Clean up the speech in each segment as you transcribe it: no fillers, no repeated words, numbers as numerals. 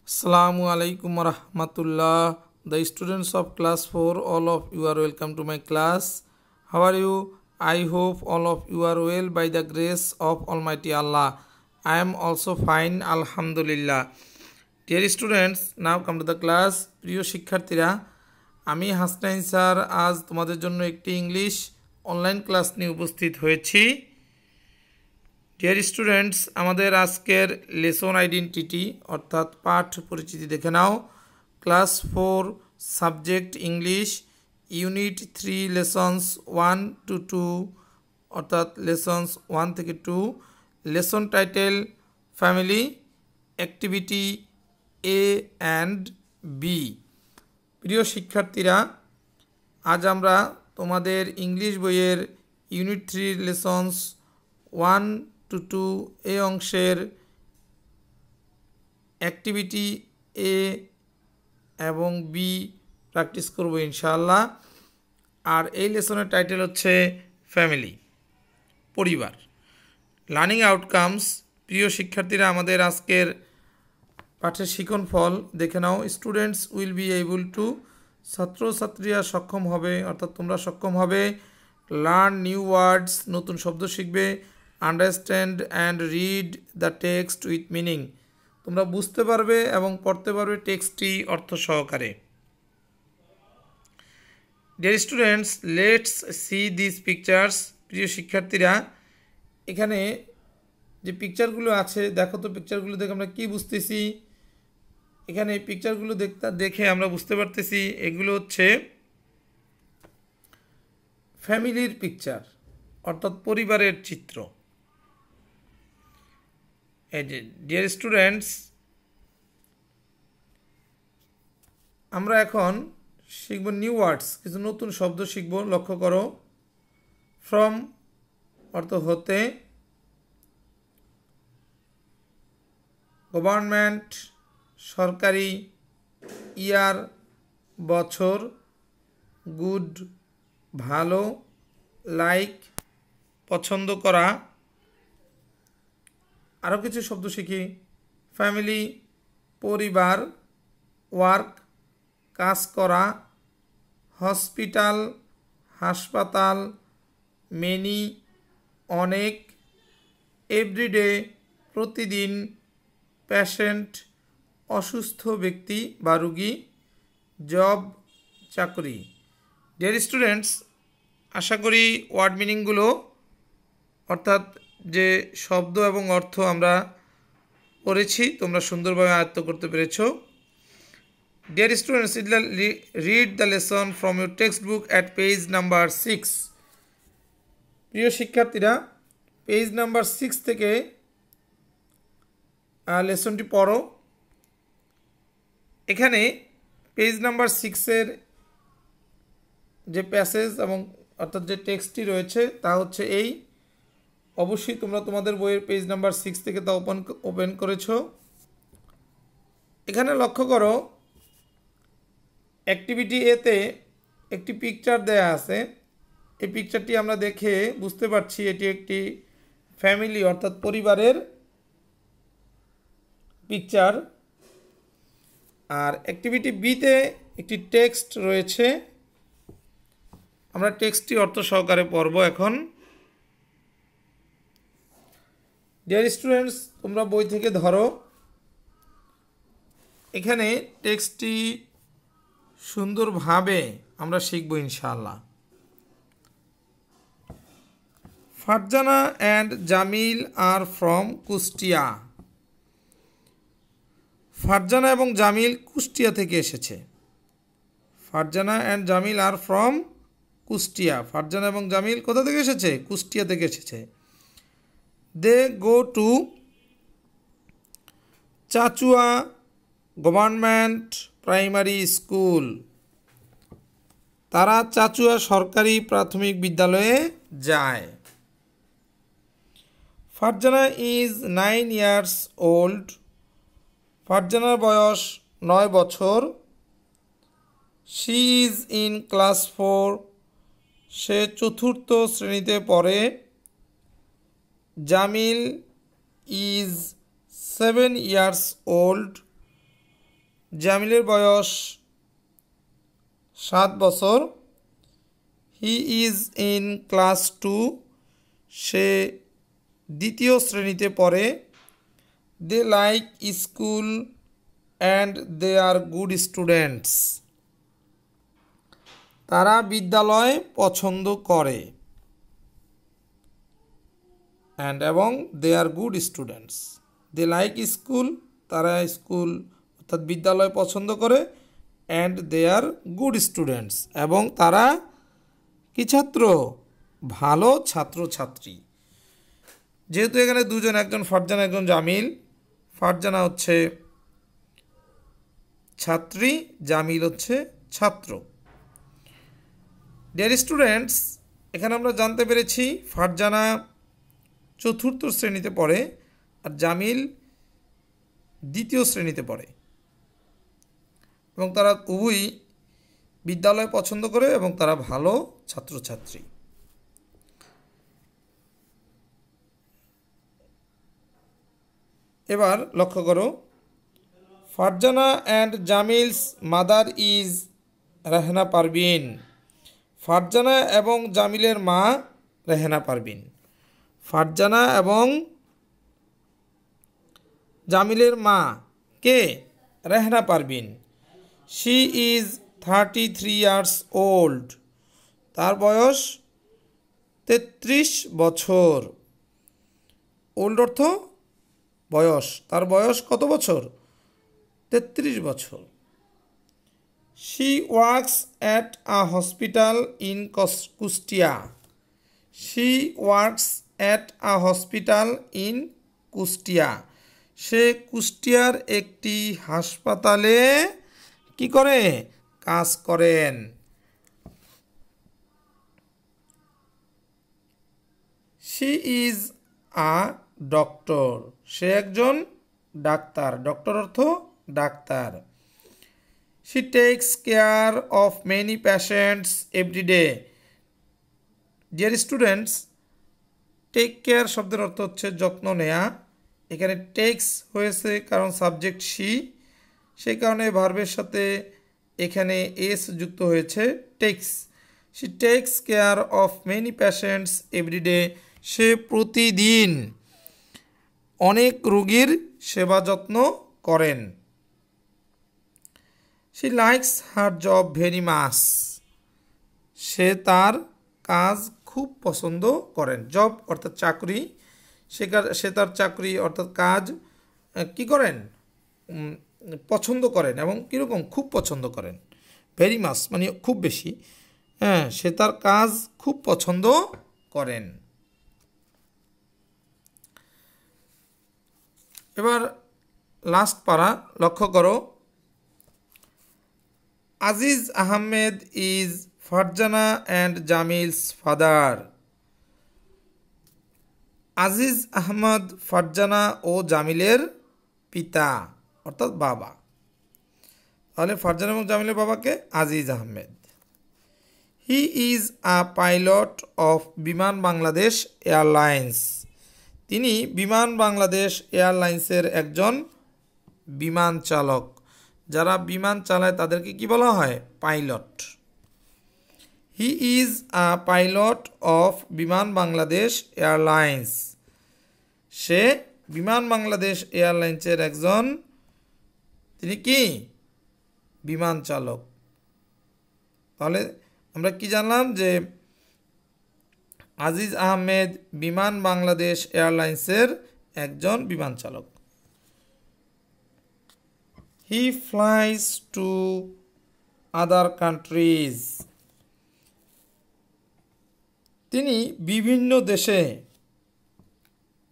Assalamu alaikum warahmatullah. The students of class 4, all of you are welcome to my class. How are you? I hope all of you are well by the grace of Almighty Allah. I am also fine, Alhamdulillah. Dear students, now come to the class. প্রিয় শিক্ষার্থীরা, আমি Hasnain sir আজ তোমাদের জন্য একটি English online class নিয়ে উপস্থিত হয়েছি। ডিয়ার স্টুডেন্টস, আমাদের আজকের লেসন আইডেন্টিটি অর্থাৎ পাঠ পরিচিতি দেখে নাও। Class 4 subject English, unit 3 lessons 1 to 2 অর্থাৎ লেসনস 1 থেকে 2। Lesson title family, activity A and B. প্রিয় শিক্ষার্থীরা, আজ আমরা তোমাদের ইংলিশ বইয়ের ইউনিট 3 লেসনস 1 to 2 এই অংশের অ্যাক্টিভিটি এ এবং বি প্র্যাকটিস করব ইনশাআল্লাহ। আর এই লেসনের টাইটেল হচ্ছে ফ্যামিলি, পরিবার। লার্নিং আউটকামস, প্রিয় শিক্ষার্থীরা, আমাদের আজকের পাঠের শিখন ফল দেখে নাও। Students will be able to, ছাত্রছাত্রীরা সক্ষম হবে অর্থাৎ তোমরা সক্ষম হবে। লার্ন নিউ ওয়ার্ডস, নতুন শব্দ শিখবে। Understand and read the text with meaning, তোমরা বুঝতে পারবে এবং পড়তে পারবে টেক্সটটি অর্থ সহকারে। Dear students, let's see this pictures. প্রিয় শিক্ষার্থীরা, এখানে যে পিকচারগুলো আছে দেখো তো, পিকচারগুলো দেখে আমরা কী বুঝতেছি? এখানে এই পিকচারগুলো দেখে আমরা বুঝতে পারতেছি এগুলো হচ্ছে ফ্যামিলির পিকচার অর্থাৎ পরিবারের চিত্র। এই যে ডিয়ার স্টুডেন্টস, আমরা এখন শিখব নিউ ওয়ার্ডস, কিছু নতুন শব্দ শিখব। লক্ষ্য করো, ফ্রম অর্থ হতে, গভর্নমেন্ট সরকারি, ইয়ার বছর, গুড ভালো, লাইক পছন্দ করা। আরও কিছু শব্দ শিখি। ফ্যামিলি পরিবার, ওয়ার্ক কাজ করা, হসপিটাল হাসপাতাল, মেনি অনেক, এভরিডে প্রতিদিন, পেশেন্ট অসুস্থ ব্যক্তি বা রুগী, জব চাকরি। ডিয়ার স্টুডেন্টস, আশা করি ওয়ার্ড মিনিংগুলো অর্থাৎ যে শব্দ এবং অর্থ আমরা পড়েছি তোমরা সুন্দরভাবে আয়ত্ত করতে পেরেছ। Dear students, read the lesson from your text book at page number 6। প্রিয় শিক্ষার্থীরা, পেজ নাম্বার 6 থেকে লেসনটি পড়ো। এখানে পেজ নাম্বার 6-এর যে প্যাসেজ এবং অর্থাৎ যে টেক্সটটি রয়েছে তা হচ্ছে এই। অবশ্যই তোমরা তোমাদের বইয়ের পেজ নাম্বার 6 থেকে তা ওপেন করেছো। এখানে লক্ষ্য করো, অ্যাক্টিভিটি এতে একটি পিকচার দেয়া আছে। এই পিকচারটি আমরা দেখে বুঝতে পারছি এটি একটি ফ্যামিলি অর্থাৎ পরিবারের পিকচার। আর অ্যাক্টিভিটি বিতে একটি টেক্সট রয়েছে, আমরা টেক্সটটি অর্থ সহকারে পড়ব এখন। ডিয়ার স্টুডেন্টস, তোমরা বই থেকে ধরো, এখানে টেক্সটটি সুন্দরভাবে আমরা শিখব ইনশাআল্লাহ। Farzana and Jamil are from Kushtia. Farzana এবং জামিল কুষ্টিয়া থেকে এসেছে। Farzana and Jamil are from Kushtia. Farzana এবং জামিল কোথা থেকে এসেছে? কুষ্টিয়া থেকে এসেছে। They go to Chachua government primary school. তারা চাচুয়া সরকারি প্রাথমিক বিদ্যালয়ে যায়। Farzana is 9 years old. ফারজানার বয়স 9 বছর। She is in class 4. সে 4th শ্রেণীতে পড়ে। Jamil is 7 years old. জামিলের বয়স 7 বছর। হি ইজ ইন ক্লাস 2, সে দ্বিতীয় শ্রেণীতে পড়ে। They like school and they are good students, তারা বিদ্যালয় পছন্দ করে অ্যান্ড এবং they are good students. They like school, তারা স্কুল অর্থাৎ বিদ্যালয় পছন্দ করে, and they are good students, এবং তারা কি ছাত্র? ভালো ছাত্রছাত্রী। যেহেতু এখানে দুজন, একজন ফারজানা একজন জামিল, ফারজানা হচ্ছে ছাত্রী, জামিল হচ্ছে ছাত্র। ডিয়ার স্টুডেন্টস, এখানে আমরা জানতে পেরেছি ফারজানা 4র্থ শ্রেণীতে পড়ে আর জামিল 2য় শ্রেণীতে পড়ে, এবং তারা উভয়ই বিদ্যালয় পছন্দ করে এবং তারা ভালো ছাত্রছাত্রী। এবার লক্ষ্য করো, Farzana and Jamil's mother is Rehana Parvin. Farzana এবং জামিলের মা রেহনা পারভিন। ফারজানা এবং জামিলের মা কে? Rehana Parvin. She is 33 years old, তার বয়স 33 বছর। ওল্ড অর্থ বয়স, তার বয়স কত বছর? 33 বছর। She works at a hospital in Kushtia. She works at a hospital in Kushtia, সে কুষ্টিয়ার একটি হাসপাতালে কি করে? কাজ করেন। শি ইজ আ ডক্টর, সে একজন ডাক্তার। ডক্টর অর্থ ডাক্তার। She takes care of many patients every day. Dear students, take care শব্দের অর্থ হচ্ছে যত্ন নেয়া। এখানে টেক্স হয়েছে কারণ সাবজেক্ট শি, সেই কারণে ভার্বের সাথে এখানে এস যুক্ত হয়েছে, takes. She takes care of many patients every day, সে প্রতিদিন অনেক রোগীর সেবা যত্ন করেন। She likes her job very much, সে তার কাজ খুব পছন্দ করেন। জব অর্থাৎ চাকরি, সে তার চাকরি অর্থাৎ কাজ কি করেন? পছন্দ করেন, এবং কীরকম? খুব পছন্দ করেন। ভেরি মাচ মানে খুব বেশি, হ্যাঁ, সে তার কাজ খুব পছন্দ করেন। এবার লাস্ট পারা লক্ষ্য করো, Aziz Ahmed is Farzana and Jamil's father. Aziz Ahmad Farzana ও জামিলের পিতা অর্থাৎ বাবা। তাহলে ফারজানা এবং জামিলের বাবাকে? Aziz Ahmed. He is a pilot of Biman Bangladesh airlines. তিনি বিমান বাংলাদেশ এয়ারলাইন্সের একজন বিমান চালক। যারা বিমান চালায় তাদেরকে কি বলা হয়? Pilot. He is a pilot of Biman Bangladesh airlines, সে বিমান বাংলাদেশ এয়ারলাইন্সের একজন, তিনি কি? বিমান চালক। তাহলে আমরা কি জানলাম? যে আজিজ আহমেদ বিমান বাংলাদেশ এয়ারলাইন্সের একজন বিমান চালক। হি ফ্লাইজ টু আদার কান্ট্রিজ, তিনি বিভিন্ন দেশে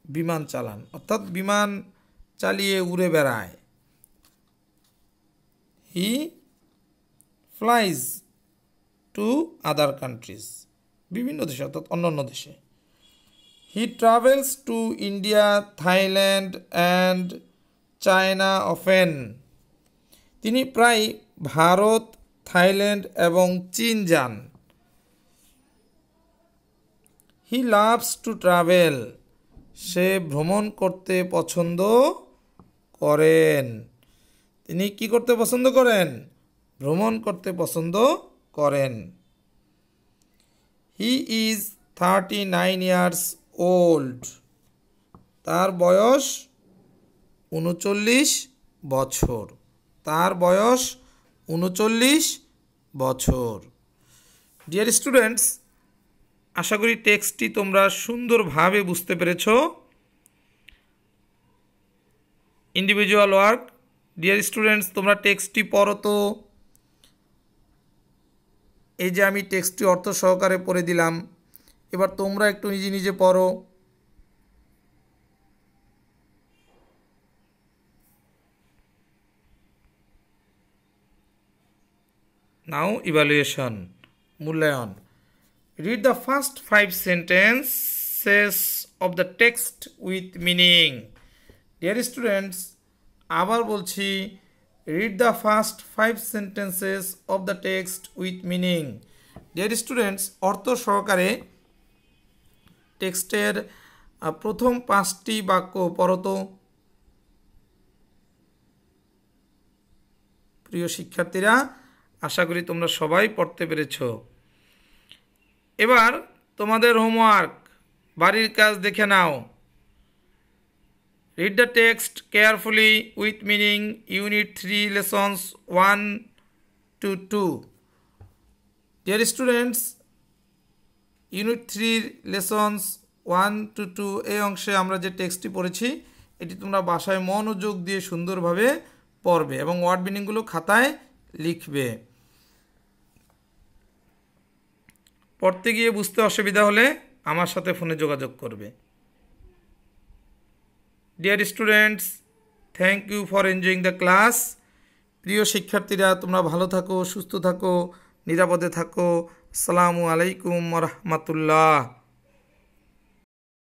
বিমান চালান অর্থাৎ বিমান চালিয়ে উড়ে বেড়ায়। He flies to other countries, বিভিন্ন দেশে অর্থাৎ অন্যান্য দেশে। He travels to India, Thailand and China often, তিনি প্রায় ভারত, থাইল্যান্ড এবং চীন যান। হি লাভস টু ট্রাভেল, সে ভ্রমণ করতে পছন্দ করেন। তিনি কি করতে পছন্দ করেন? ভ্রমণ করতে পছন্দ করেন। He is 39 years old. তার বয়স 39 বছর। তার বয়স 39 বছর। ডিয়ার স্টুডেন্টস, আশা করি টেক্সটটি তোমরা সুন্দরভাবে বুঝতে পেরেছ। Individual work. ডিয়ার স্টুডেন্টস, তোমরা টেক্সটটি পড়ো তো। এই যে আমি টেক্সটটি অর্থ সহকারে পড়ে দিলাম, এবার তোমরা একটু নিজে নিজে পড়ো। নাও ইভ্যালুয়েশন, মূল্যায়ন। Read the first 5 sentences of the text with meaning. Dear students, আবার বলছি, read the first 5 sentences of the text with meaning. Dear students, অর্থ সহকারে টেক্সটের প্রথম 5টি বাক্য পড়ো তো। প্রিয় শিক্ষার্থীরা, আশা করি তোমরা সবাই পড়তে পেরেছ। এবার তোমাদের হোমওয়ার্ক, বাড়ির কাজ দেখে নাও। Read the text carefully with meaning, unit 3 lessons 1 to 2। Dear students, unit 3 lessons 1 to 2 এই অংশে আমরা যে টেক্সটটি পড়েছি, এটি তোমরা বাসায় মনোযোগ দিয়ে সুন্দরভাবে পড়বে এবং ওয়ার্ড মিনিংগুলো খাতায় লিখবে। পড়তে গিয়ে বুঝতে অসুবিধা হলে আমার সাথে ফোনে যোগাযোগ করবে। Dear students, thank you for enjoying the class. প্রিয় শিক্ষার্থীরা, তোমরা ভালো থাকো, সুস্থ থাকো, নিরাপদে থাকো। আসসালামু আলাইকুম ওয়া রাহমাতুল্লাহ।